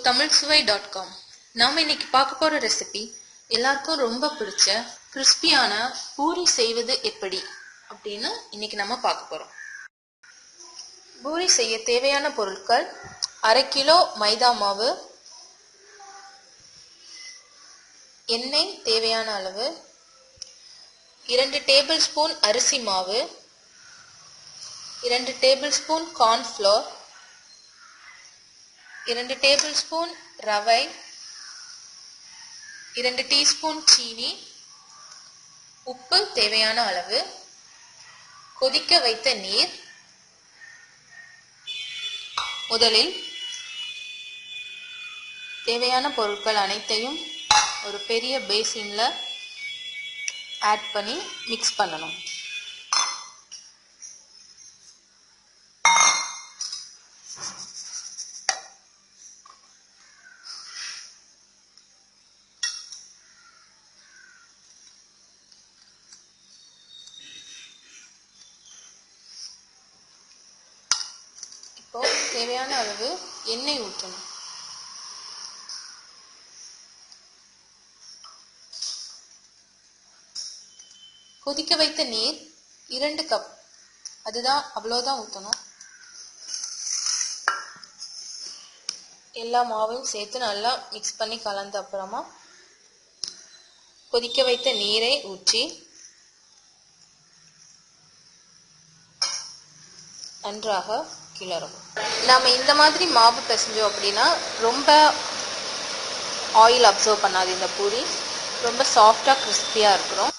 tamilsuvai.com. நாம் இன்னைக்கு பார்க்க போற ரெசிபி எல்லாருக்கும் ரொம்ப பிடிச்ச கிறிஸ்பியான பூரி செய்வது எப்படி அப்படின்னு இன்னைக்கு நம்ம பார்க்க போறோம். பூரி செய்ய தேவையான பொருட்கள்: அரை கிலோ மைதா மாவு, எண்ணெய் தேவையான அளவு, 2 டேபிள் ஸ்பூன் அரிசி மாவு, 2 table spoon cornflour, 2 table spoon ரவை, 2 டீஸ்பூன் சீனி, உப்பு தேவையான அளவு, கொதிக்க வைத்த நீர். முதலில் தேவையான பொருட்கள் அனைத்தையும் ஒரு பெரிய பேசின்ல ஆட் பண்ணி மிக்ஸ் பண்ணணும். இப்போ தேவையான அளவு எண்ணெய் ஊற்றணும். கொதிக்க வைத்த நீர் 2 கப், அவ்வளோதான் ஊற்றணும். எல்லா மாவையும் சேர்த்து நல்லா மிக்ஸ் பண்ணி கலந்த அப்புறமா கொதிக்க வைத்த நீரை ஊற்றி நன்றாக கிளறும். நாம இந்த மாதிரி மாவு பிசைஞ்சோம் அப்படின்னா ரொம்ப ஆயில் அப்சர்வ் பண்ணாது. இந்த பூரி ரொம்ப சாஃப்டா கிறிஸ்பியா இருக்கும்.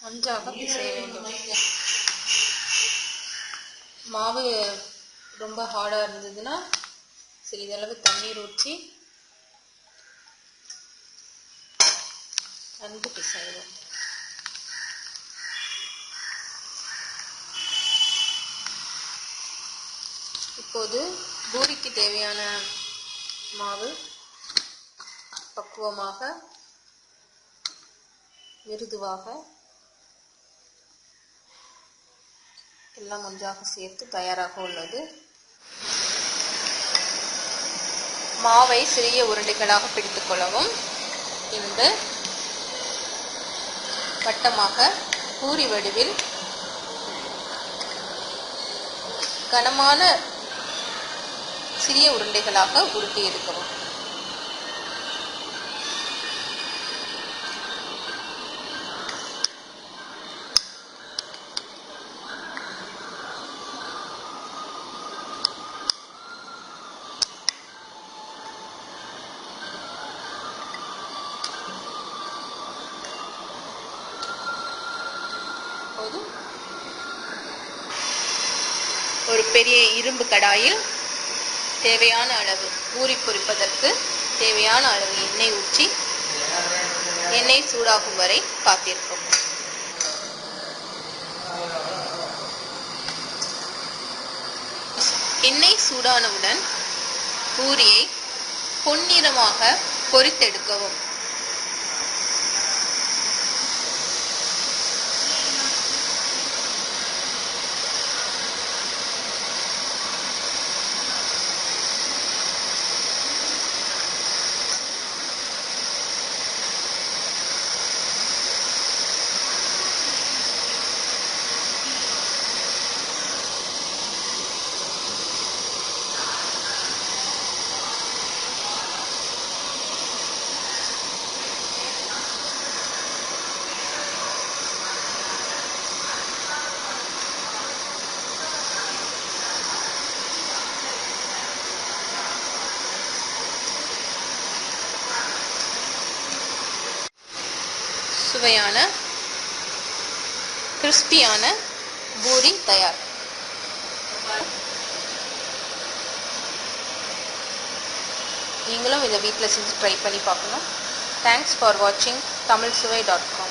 நன்றாக பிசைய வேண்டும். மாவு ரொம்ப ஹார்டா இருந்ததுன்னா சிறிதளவு தண்ணீர் ஊற்றி நன்கு பிசையவும். இப்போது பூரிக்கு தேவையான மாவு பக்குவமாக மிருதுவாக எல்லாம் ஒன்றாக சேர்த்து தயாராக உள்ளது. மாவை சிறிய உருண்டைகளாக பிடித்துக் கொள்ளவும். பின்பு வட்டமாக பூரி வடிவில் கனமான சிறிய உருண்டைகளாக உருட்டி எடுக்கவும். ஒரு பெரிய இரும்பு கடாயில் தேவையான அளவு பூரி பொரிப்பதற்கு தேவையான அளவு எண்ணெய் ஊற்றி எண்ணெய் சூடாகும் வரை காத்திருக்கவும். எண்ணெய் சூடானவுடன் பூரியை பொன்னிறமாக பொரித்தெடுக்கவும். சுவையான கிறிஸ்பியான பூரி தயார். நீங்களும் இதை வீட்டில் செஞ்சு ட்ரை பண்ணி பார்க்கணும். தேங்க்ஸ் ஃபார் வாட்சிங் tamilsuvai.com.